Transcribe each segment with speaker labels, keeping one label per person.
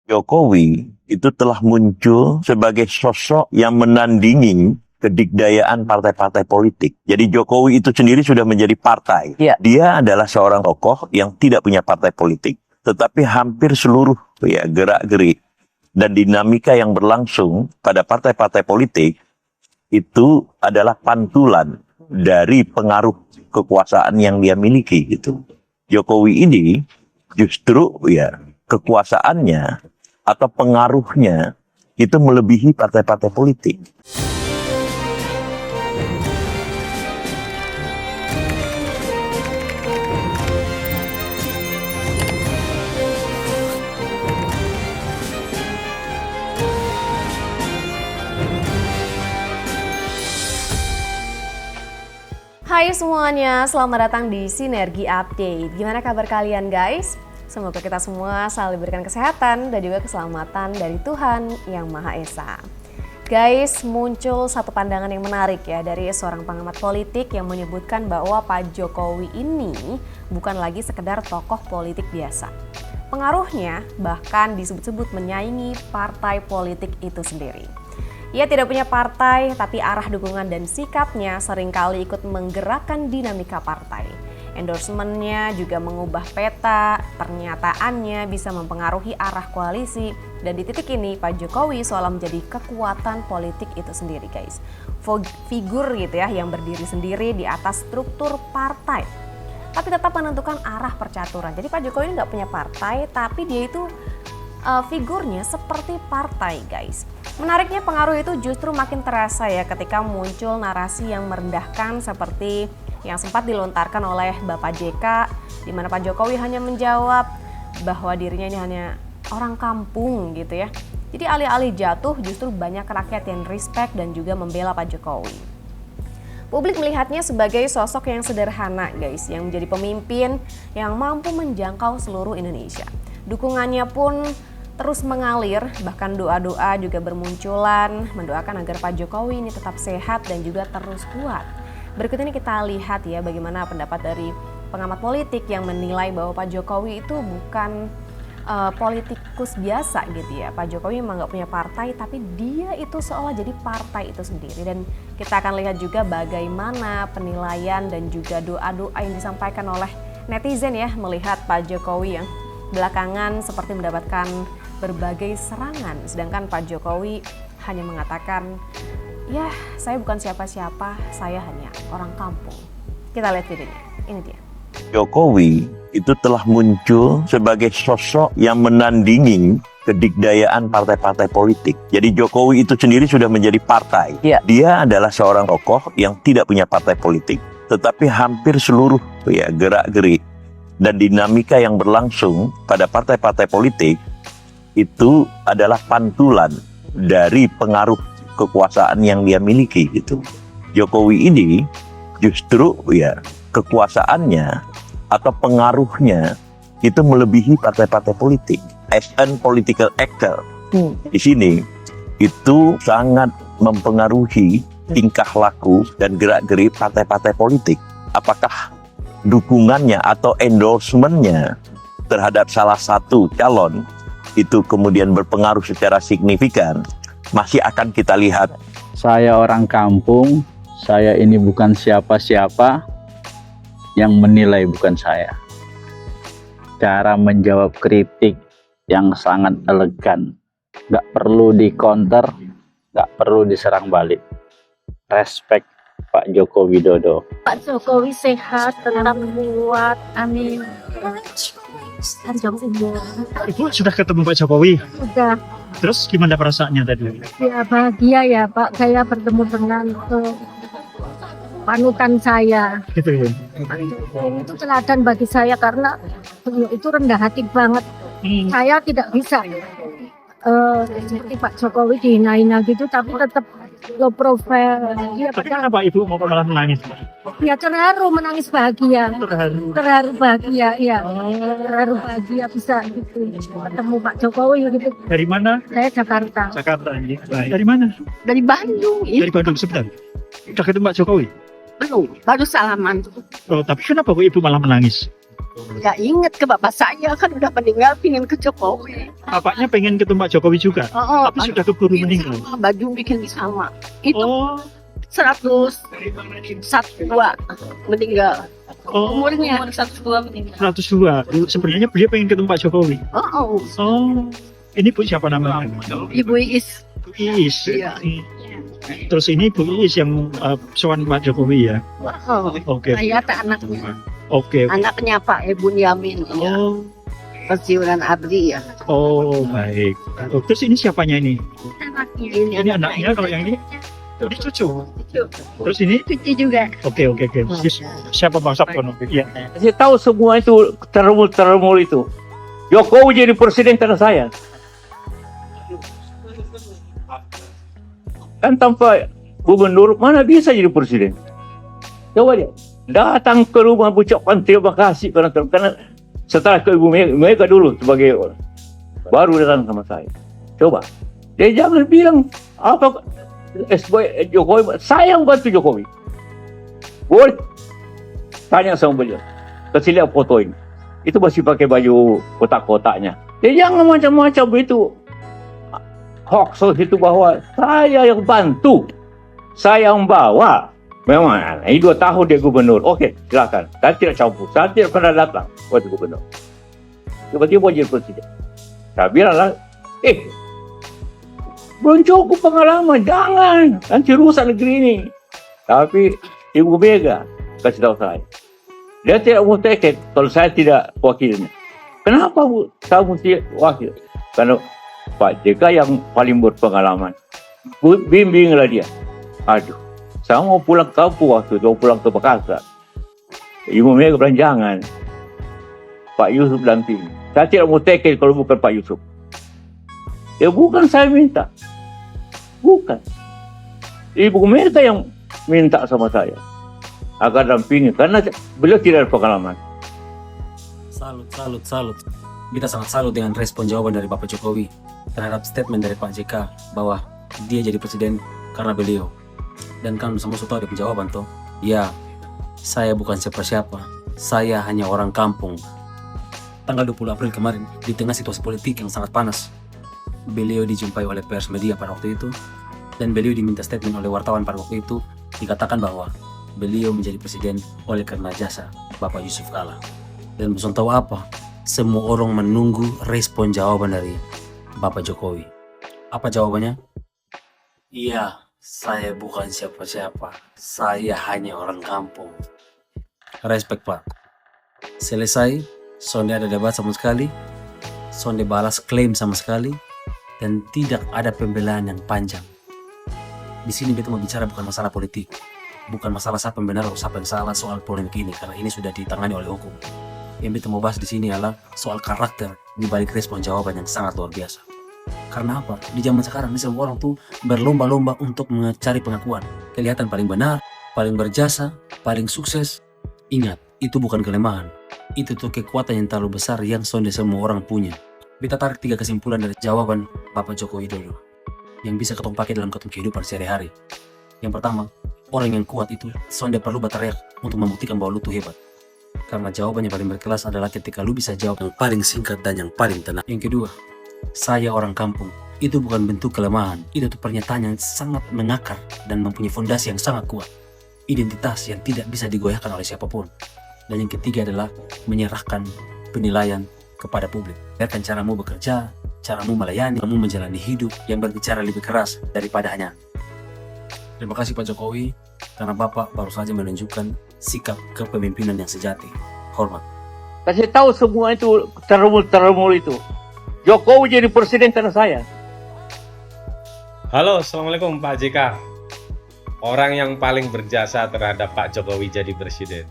Speaker 1: Jokowi itu telah muncul sebagai sosok yang menandingi kedikdayaan partai-partai politik. Jadi Jokowi itu sendiri sudah menjadi partai.
Speaker 2: Ya.
Speaker 1: Dia adalah seorang tokoh yang tidak punya partai politik, tetapi hampir seluruh gerak-gerik dan dinamika yang berlangsung pada partai-partai politik itu adalah pantulan dari pengaruh kekuasaan yang dia miliki gitu. Jokowi ini justru kekuasaannya atau pengaruhnya itu melebihi partai-partai politik.
Speaker 3: Hai semuanya, selamat datang di Sinergi Update. Gimana kabar kalian guys? Semoga kita semua selalu diberikan kesehatan dan juga keselamatan dari Tuhan Yang Maha Esa. Guys, muncul satu pandangan yang menarik ya dari seorang pengamat politik yang menyebutkan bahwa Pak Jokowi ini bukan lagi sekedar tokoh politik biasa. Pengaruhnya bahkan disebut-sebut menyaingi partai politik itu sendiri. Ia tidak punya partai, tapi arah dukungan dan sikapnya seringkali ikut menggerakkan dinamika partai. Endorsementnya juga mengubah peta, pernyataannya bisa mempengaruhi arah koalisi, dan di titik ini Pak Jokowi seolah menjadi kekuatan politik itu sendiri guys. Figur gitu ya yang berdiri sendiri di atas struktur partai, tapi tetap menentukan arah percaturan. Jadi Pak Jokowi ini nggak punya partai, tapi dia itu figurnya seperti partai guys. Menariknya pengaruh itu justru makin terasa ya ketika muncul narasi yang merendahkan seperti yang sempat dilontarkan oleh Bapak JK, di mana Pak Jokowi hanya menjawab bahwa dirinya ini hanya orang kampung gitu ya. Jadi alih-alih jatuh justru banyak rakyat yang respect dan juga membela Pak Jokowi. Publik melihatnya sebagai sosok yang sederhana guys, yang menjadi pemimpin yang mampu menjangkau seluruh Indonesia. Dukungannya pun terus mengalir, bahkan doa-doa juga bermunculan mendoakan agar Pak Jokowi ini tetap sehat dan juga terus kuat. Berikut ini kita lihat ya bagaimana pendapat dari pengamat politik yang menilai bahwa Pak Jokowi itu bukan politikus biasa gitu ya. Pak Jokowi memang nggak punya partai, tapi dia itu seolah jadi partai itu sendiri. Dan kita akan lihat juga bagaimana penilaian dan juga doa-doa yang disampaikan oleh netizen ya melihat Pak Jokowi yang belakangan seperti mendapatkan berbagai serangan, sedangkan Pak Jokowi hanya mengatakan, ya saya bukan siapa-siapa, saya hanya orang kampung. Kita lihat videonya, ini dia.
Speaker 1: Jokowi itu telah muncul sebagai sosok yang menandingi kedikdayaan partai-partai politik. Jadi Jokowi itu sendiri sudah menjadi partai.
Speaker 2: Ya.
Speaker 1: Dia adalah seorang tokoh yang tidak punya partai politik, tetapi hampir seluruh gerak-gerik dan dinamika yang berlangsung pada partai-partai politik itu adalah pantulan dari pengaruh kekuasaan yang dia miliki gitu. Jokowi ini justru kekuasaannya atau pengaruhnya itu melebihi partai-partai politik. As a political actor di sini itu sangat mempengaruhi tingkah laku dan gerak-gerik partai-partai politik. Apakah dukungannya atau endorsementnya terhadap salah satu calon itu kemudian berpengaruh secara signifikan, masih akan kita lihat.
Speaker 4: Saya orang kampung, saya ini bukan siapa-siapa, yang menilai bukan saya. Cara menjawab kritik yang sangat elegan, nggak perlu di-counter, nggak perlu diserang balik. Respect Pak Joko Widodo.
Speaker 5: Pak Jokowi sehat, tetap kuat, amin.
Speaker 6: Ibu sudah ketemu Pak Jokowi?
Speaker 5: Sudah,
Speaker 6: Terus gimana perasaannya tadi?
Speaker 5: ya bahagia ya Pak, saya bertemu dengan panutan saya.
Speaker 6: Gitu ya.
Speaker 5: Itu teladan bagi saya karena beliau itu rendah hati banget. Saya tidak bisa seperti Pak Jokowi dihina-hina gitu, tapi tetap low profile. Dia
Speaker 6: Tapi kenapa Ibu mau malah menangis?
Speaker 5: ya terharu, menangis bahagia. Terharu bahagia, ya. Terharu bahagia bisa gitu ketemu Pak Jokowi gitu.
Speaker 6: Dari mana?
Speaker 5: Saya Jakarta.
Speaker 6: Jakarta ini. Baik. Dari mana?
Speaker 7: Dari Bandung ini
Speaker 6: Dari Bandung sebentar. Udah ketemu Pak Jokowi?
Speaker 7: belum, baru salaman.
Speaker 6: Oh, tapi kenapa kok Ibu malah menangis?
Speaker 5: Nggak inget ke bapak saya, kan udah meninggal, pingin ke Jokowi.
Speaker 6: Bapaknya pengen ketemu Pak Jokowi juga,
Speaker 5: Oh,
Speaker 6: tapi sudah keburu meninggal.
Speaker 5: baju bikin sama. Itu
Speaker 6: Oh,
Speaker 5: 101 meninggal.
Speaker 6: oh,
Speaker 5: Umurnya 102 meninggal.
Speaker 6: 102. Sebenarnya dia pengen ketemu Pak Jokowi.
Speaker 5: Oh,
Speaker 6: Oh, ini Bu siapa namanya?
Speaker 5: Ibu Iis.
Speaker 6: Bu Iis.
Speaker 5: Iya.
Speaker 6: Terus ini Bu Iis yang sowan Pak Jokowi ya?
Speaker 5: Oh,
Speaker 6: Oke.
Speaker 5: saya tak anaknya.
Speaker 6: Oke.
Speaker 5: Anaknya Pak Ibu Yamin. Ya.
Speaker 6: Oh,
Speaker 5: Pensiunan Abdi ya.
Speaker 6: oh baik. Oh, terus ini siapanya ini? Ini anaknya, kalau yang ini cucu. Terus ini?
Speaker 5: Cuci juga.
Speaker 6: Oke. Siapa Bang Sabtono? Iya.
Speaker 2: Saya tahu semua itu termul itu. Jokowi jadi presiden karena saya. Kan tanpa gubernur mana bisa jadi presiden? Coba dia datang ke rumah ucapkan terima kasih karena setelah ke Ibu Mega dulu sebagai baru datang sama saya. Coba dia jangan bilang apa SBY Jokowi, saya yang bantu Jokowi. Boleh tanya sama beliau. Kasih lihat foto ini. Itu masih pakai baju kotak-kotaknya. Dia jangan macam-macam itu. Hoax itu bahwa saya yang bantu, saya yang bawa. Memang ini 2 tahun dia gubernur. Oke, silakan. Saya tidak campur. Saya tidak pernah datang waktu gubernur. Tiba-tiba mau jadi presiden. Saya bilanglah, belum cukup pengalaman, jangan. Nanti rusak negeri ini. Tapi Ibu Mega kasih tahu saya. Dia tidak mau tiket kalau saya tidak wakilnya. Kenapa Bu? Saya mesti wakil. Karena Pak JK yang paling berpengalaman. Bimbinglah dia. Aduh, saya mau pulang ke kampung waktu itu, mau pulang ke Makassar. Ibu Mega bilang jangan. Pak Yusuf dampingi. Saya tidak mau tiket kalau bukan Pak Yusuf. Ya bukan saya minta. Bukan. Ibu Mega yang minta sama saya agar dampingi karena beliau tidak ada pengalaman.
Speaker 7: Salut. Kita sangat salut dengan respon jawaban dari Bapak Jokowi terhadap statement dari Pak JK bahwa dia jadi presiden karena beliau. Dan kan semua sudah ada penjawaban toh. Ya, saya bukan siapa-siapa. Saya hanya orang kampung. Tanggal 20 April kemarin, di tengah situasi politik yang sangat panas, beliau dijumpai oleh pers media pada waktu itu, dan beliau diminta statement oleh wartawan pada waktu itu, dikatakan bahwa beliau menjadi presiden oleh karena jasa Bapak Yusuf Kala. Dan bosan tahu apa? Semua orang menunggu respon jawaban dari Bapak Jokowi. Apa jawabannya? Iya, saya bukan siapa-siapa. Saya hanya orang kampung. Respect Pak. Selesai, sonde ada debat sama sekali, sonde balas klaim sama sekali, dan tidak ada pembelaan yang panjang. Di sini kita mau bicara bukan masalah politik, bukan masalah siapa yang benar atau siapa yang salah soal polemik ini, karena ini sudah ditangani oleh hukum. Yang kita mau bahas di sini adalah soal karakter di balik respon jawaban yang sangat luar biasa. Karena apa? Di zaman sekarang ini semua orang tuh berlomba-lomba untuk mencari pengakuan, kelihatan paling benar, paling berjasa, paling sukses. Ingat, itu bukan kelemahan. Itu tuh kekuatan yang terlalu besar yang sonde semua orang punya. Kita tarik 3 kesimpulan dari jawaban Bapak Joko Widodo yang bisa ketong pakai dalam ketong kehidupan sehari-hari. Yang pertama, orang yang kuat itu sonde perlu berteriak untuk membuktikan bahwa lu tuh hebat. Karena jawaban yang paling berkelas adalah ketika lu bisa jawab yang paling singkat dan yang paling tenang. Yang kedua, saya orang kampung. Itu bukan bentuk kelemahan. Itu tuh pernyataan yang sangat mengakar dan mempunyai fondasi yang sangat kuat. Identitas yang tidak bisa digoyahkan oleh siapapun. Dan yang ketiga adalah menyerahkan penilaian kepada publik. Biarkan caramu bekerja, caramu melayani, caramu menjalani hidup yang berbicara lebih keras daripada hanya. Terima kasih Pak Jokowi, karena Bapak baru saja menunjukkan sikap kepemimpinan yang sejati. Hormat.
Speaker 2: Kasih tahu semua itu termul itu. Jokowi jadi presiden karena saya.
Speaker 8: Halo, Assalamualaikum Pak JK. Orang yang paling berjasa terhadap Pak Jokowi jadi presiden.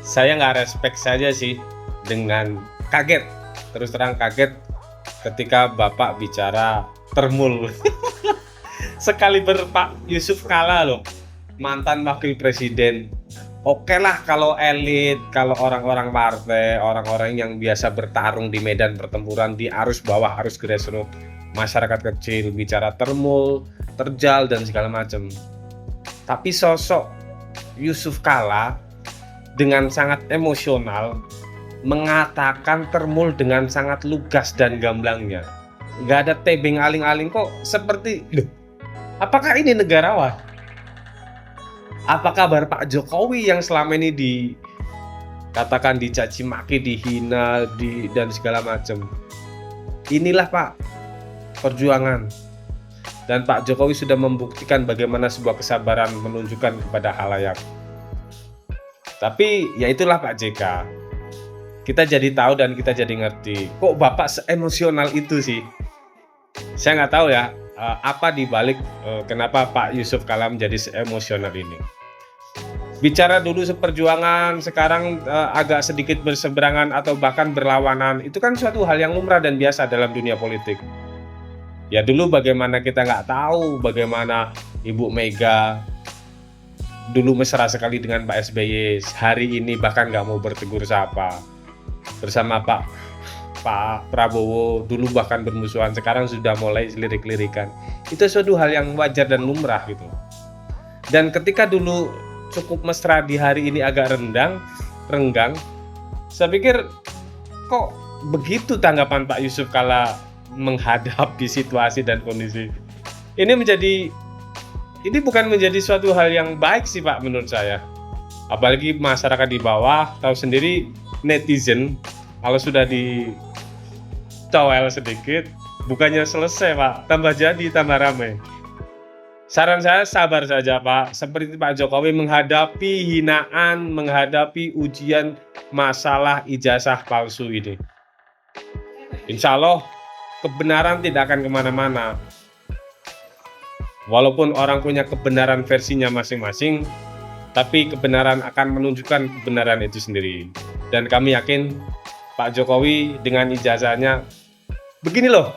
Speaker 8: Saya nggak respect saja sih dengan kaget. Terus terang kaget ketika Bapak bicara termul. Sekaliber Pak Yusuf Kala loh, mantan wakil presiden. Oke lah kalau elit, kalau orang-orang partai, orang-orang yang biasa bertarung di medan pertempuran di arus bawah, arus grassroots, masyarakat kecil bicara termul, terjal dan segala macam. Tapi sosok Yusuf Kala dengan sangat emosional mengatakan Termul dengan sangat lugas dan gamblangnya. Nggak ada tebing aling-aling kok seperti, loh, apakah ini negarawan? Apa kabar Pak Jokowi yang selama ini dikatakan dicaci maki, dihina, dan segala macam? Inilah Pak perjuangan. Dan Pak Jokowi sudah membuktikan bagaimana sebuah kesabaran menunjukkan kepada halayak. Tapi ya itulah Pak JK. Kita jadi tahu dan kita jadi ngerti. Kok Bapak se-emosional itu sih? Saya nggak tahu ya apa dibalik kenapa Pak Yusuf Kalla menjadi se-emosional ini. Bicara dulu seperjuangan, sekarang agak sedikit berseberangan atau bahkan berlawanan, itu kan suatu hal yang lumrah dan biasa dalam dunia politik. Ya dulu bagaimana kita nggak tahu bagaimana Ibu Mega dulu mesra sekali dengan Pak SBY, hari ini bahkan nggak mau bertegur sapa. Bersama Pak Prabowo dulu bahkan bermusuhan, sekarang sudah mulai lirik-lirikan. Itu suatu hal yang wajar dan lumrah gitu. Dan ketika dulu cukup mesra, di hari ini agak renggang, saya pikir kok begitu tanggapan Pak Yusuf Kalla menghadapi situasi dan kondisi. Ini bukan menjadi suatu hal yang baik sih Pak menurut saya. Apalagi masyarakat di bawah tahu sendiri, netizen kalau sudah dicowel sedikit bukannya selesai Pak, tambah jadi tambah ramai. Saran saya sabar saja Pak, seperti Pak Jokowi menghadapi hinaan, menghadapi ujian masalah ijazah palsu ini. Insya Allah kebenaran tidak akan kemana-mana. Walaupun orang punya kebenaran versinya masing-masing, tapi kebenaran akan menunjukkan kebenaran itu sendiri. Dan kami yakin Pak Jokowi dengan ijazahnya, begini loh,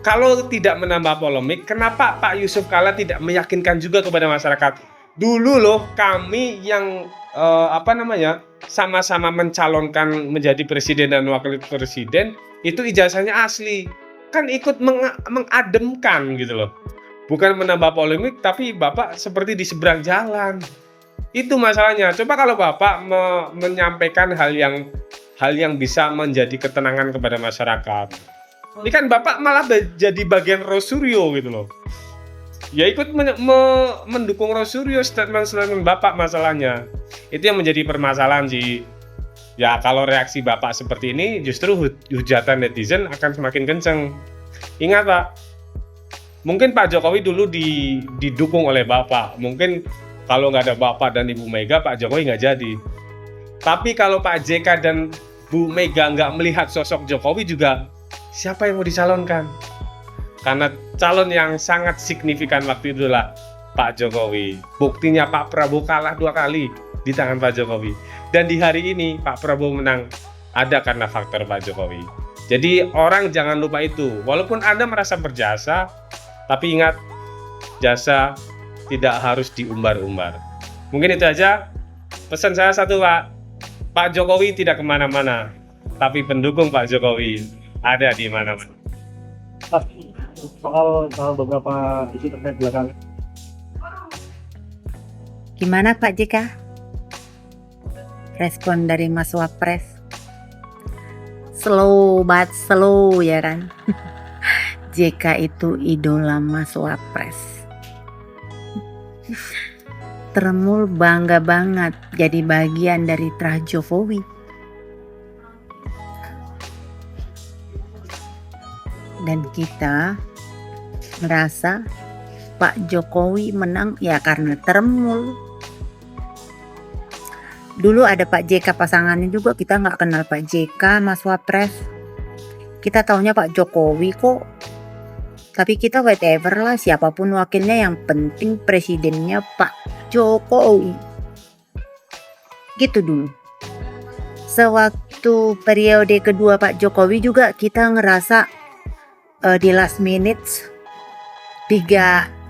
Speaker 8: kalau tidak menambah polemik, kenapa Pak Yusuf Kalla tidak meyakinkan juga kepada masyarakat? Dulu loh kami yang sama-sama mencalonkan menjadi presiden dan wakil presiden, itu ijazahnya asli. Kan ikut mengademkan gitu loh. Bukan menambah polemik, tapi Bapak seperti di seberang jalan. Itu masalahnya. Coba kalau Bapak menyampaikan hal yang bisa menjadi ketenangan kepada masyarakat. Ini kan Bapak malah jadi bagian Rosuryo gitu loh. Ya ikut mendukung Rosuryo, statement Bapak masalahnya. Itu yang menjadi permasalahan sih. Ya kalau reaksi Bapak seperti ini, justru hujatan netizen akan semakin kenceng. Ingat Pak, mungkin Pak Jokowi dulu didukung oleh Bapak. Mungkin kalau nggak ada Bapak dan Ibu Mega, Pak Jokowi nggak jadi. Tapi kalau Pak JK dan Bu Mega nggak melihat sosok Jokowi juga, siapa yang mau dicalonkan? Karena calon yang sangat signifikan waktu itu adalah Pak Jokowi. Buktinya Pak Prabowo kalah 2 kali di tangan Pak Jokowi. Dan di hari ini Pak Prabowo menang ada karena faktor Pak Jokowi. Jadi orang jangan lupa itu. Walaupun Anda merasa berjasa, tapi ingat, jasa tidak harus diumbar-umbar. Mungkin itu aja. Pesan saya satu Pak, Pak Jokowi tidak kemana-mana, tapi pendukung Pak Jokowi ada di mana-mana.
Speaker 6: Soal beberapa isu terkait belakangan.
Speaker 9: Gimana Pak JK? Respon dari Mas Wapres? Slow but slow ya kan? JK itu idola Mas Wapres. Termul bangga banget jadi bagian dari Trah Jokowi. Dan kita merasa Pak Jokowi menang ya karena Termul. Dulu ada Pak JK pasangannya juga, kita nggak kenal Pak JK, Mas Wapres. Kita taunya Pak Jokowi kok. Tapi kita whatever lah, siapapun wakilnya, yang penting presidennya Pak Jokowi. Gitu dulu. Sewaktu periode kedua Pak Jokowi juga kita ngerasa di last minutes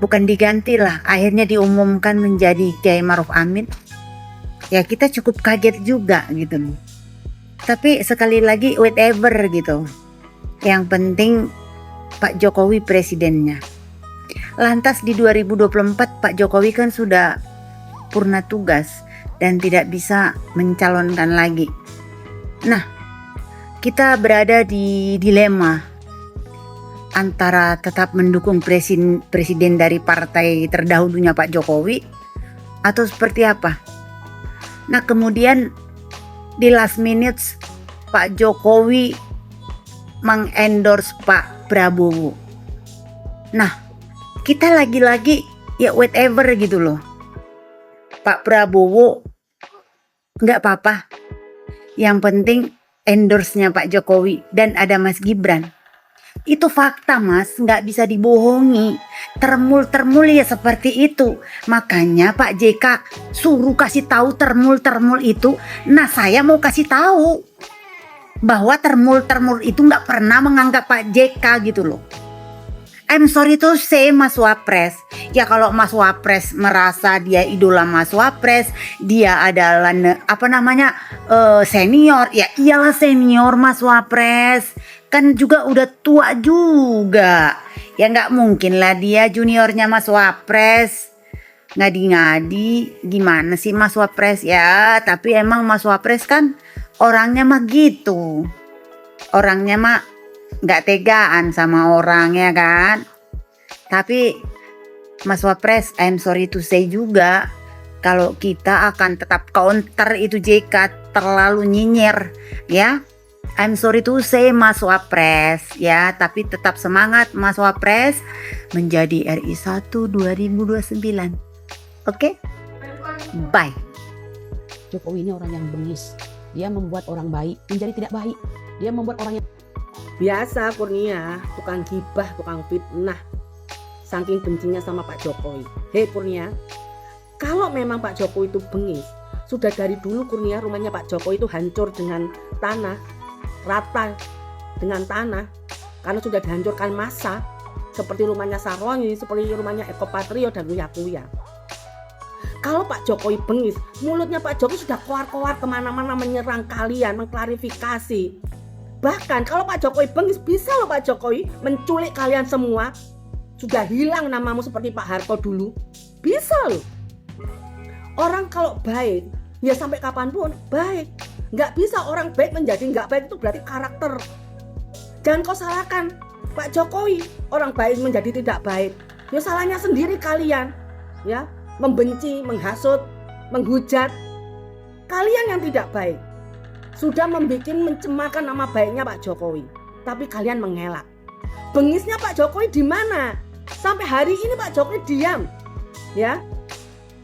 Speaker 9: bukan diganti lah, akhirnya diumumkan menjadi Kiai Maruf Amin. Ya kita cukup kaget juga gitu loh. Tapi sekali lagi whatever gitu. Yang penting Pak Jokowi presidennya. Lantas di 2024 Pak Jokowi kan sudah purna tugas. dan tidak bisa mencalonkan lagi. Nah, kita berada di dilema antara tetap mendukung presiden dari partai terdahulunya Pak Jokowi atau seperti apa. Nah, kemudian di last minutes Pak Jokowi mengendorse Pak Prabowo. Nah, kita lagi-lagi ya whatever gitu loh. Pak Prabowo nggak apa-apa. Yang penting endorse-nya Pak Jokowi dan ada Mas Gibran. Itu fakta Mas, nggak bisa dibohongi. Termul-termul ya seperti itu. Makanya Pak JK suruh kasih tahu termul-termul itu. Nah, saya mau kasih tahu bahwa termul-termul itu nggak pernah menganggap Pak JK gitu loh. I'm sorry to say Mas Wapres. Ya kalau Mas Wapres merasa dia idola Mas Wapres, dia adalah senior. Ya iyalah senior Mas Wapres. Kan juga udah tua juga. Ya nggak mungkin lah dia juniornya Mas Wapres. Ngadi-ngadi gimana sih Mas Wapres ya. Tapi emang Mas Wapres kan orangnya mah gitu. Orangnya mah nggak tegaan sama orang ya kan. Tapi Mas Wapres, I'm sorry to say juga, kalau kita akan tetap counter itu JK terlalu nyinyir ya. I'm sorry to say Mas Wapres ya, tapi tetap semangat Mas Wapres menjadi RI 1 2029. Oke? Bye.
Speaker 10: Jokowi ini orang yang bengis. Dia membuat orang baik menjadi tidak baik. Dia membuat orang yang
Speaker 11: biasa Kurnia, tukang gibah, tukang fitnah. Saking bencinya sama Pak Jokowi. Hei Kurnia, kalau memang Pak Jokowi itu bengis, sudah dari dulu Kurnia rumahnya Pak Jokowi itu hancur dengan tanah, rata dengan tanah, karena sudah dihancurkan massa, seperti rumahnya Sarwangi, seperti rumahnya Eko Patrio dan Uya-Kuya. Kalau Pak Jokowi bengis, mulutnya Pak Jokowi sudah keluar-keluar kemana-mana menyerang kalian, mengklarifikasi. Bahkan kalau Pak Jokowi bengis, bisa loh Pak Jokowi menculik kalian semua. Sudah hilang namamu seperti Pak Harto dulu. Bisa loh. Orang kalau baik, ya sampai kapanpun baik. Nggak bisa orang baik menjadi nggak baik, itu berarti karakter. Jangan kau salahkan Pak Jokowi, orang baik menjadi tidak baik. Ya salahnya sendiri kalian. Ya, membenci, menghasut, menghujat. Kalian yang tidak baik. Sudah mencemarkan nama baiknya Pak Jokowi. Tapi kalian mengelak. Bengisnya Pak Jokowi di mana? Sampai hari ini Pak Jokowi diam. Ya.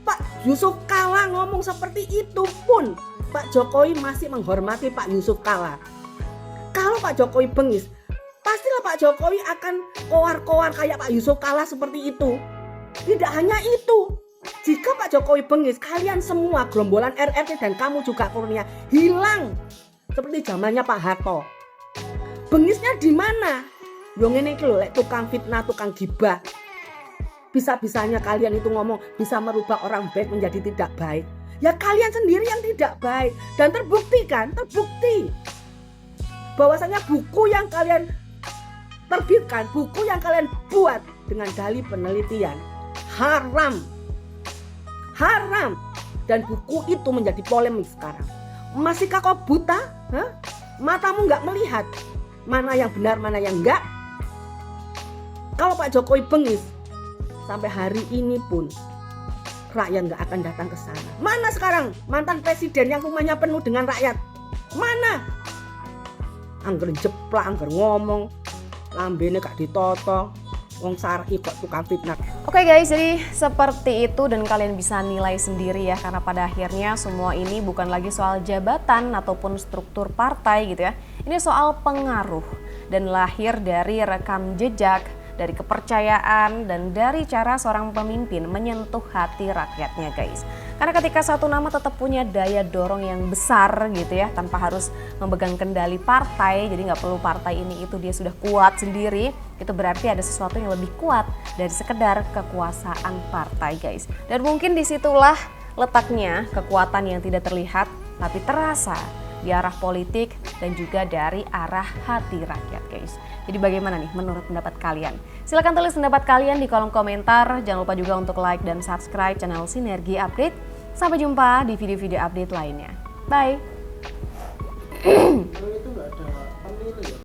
Speaker 11: Pak Yusuf Kalla ngomong seperti itu pun Pak Jokowi masih menghormati Pak Yusuf Kalla. Kalau Pak Jokowi bengis, pastilah Pak Jokowi akan koar-koar kayak Pak Yusuf Kalla seperti itu. Tidak hanya itu. Jika Pak Jokowi bengis, kalian semua gerombolan RRT dan kamu juga Kurnia hilang seperti zamannya Pak Harto. Bengisnya di mana? Yang ini loh, tukang fitnah, tukang gibah. Bisa-bisanya kalian itu ngomong bisa merubah orang baik menjadi tidak baik. Ya kalian sendiri yang tidak baik. Dan terbukti kan, terbukti bahwasanya buku yang kalian terbitkan, buku yang kalian buat dengan dalih penelitian haram. Haram. Dan buku itu menjadi polemik sekarang. Masihkah kau buta? Hah? Matamu nggak melihat mana yang benar, mana yang enggak? Kalau Pak Jokowi bengis, sampai hari ini pun rakyat nggak akan datang ke sana. Mana sekarang mantan presiden yang rumahnya penuh dengan rakyat? Mana? Angger jeplak, angger ngomong, lambene gak ditoto, wong sarki kok tukang fitnah.
Speaker 3: Oke guys, jadi seperti itu dan kalian bisa nilai sendiri ya, karena pada akhirnya semua ini bukan lagi soal jabatan ataupun struktur partai gitu ya. Ini soal pengaruh dan lahir dari rekam jejak, dari kepercayaan, dan dari cara seorang pemimpin menyentuh hati rakyatnya guys. Karena ketika satu nama tetap punya daya dorong yang besar gitu ya, tanpa harus memegang kendali partai, jadi nggak perlu partai ini itu dia sudah kuat sendiri, itu berarti ada sesuatu yang lebih kuat dari sekedar kekuasaan partai guys. Dan mungkin disitulah letaknya kekuatan yang tidak terlihat tapi terasa di arah politik dan juga dari arah hati rakyat guys. Jadi bagaimana nih menurut pendapat kalian? Silahkan tulis pendapat kalian di kolom komentar. Jangan lupa juga untuk like dan subscribe channel Sinergi Update. Sampai jumpa di video-video update lainnya. Bye!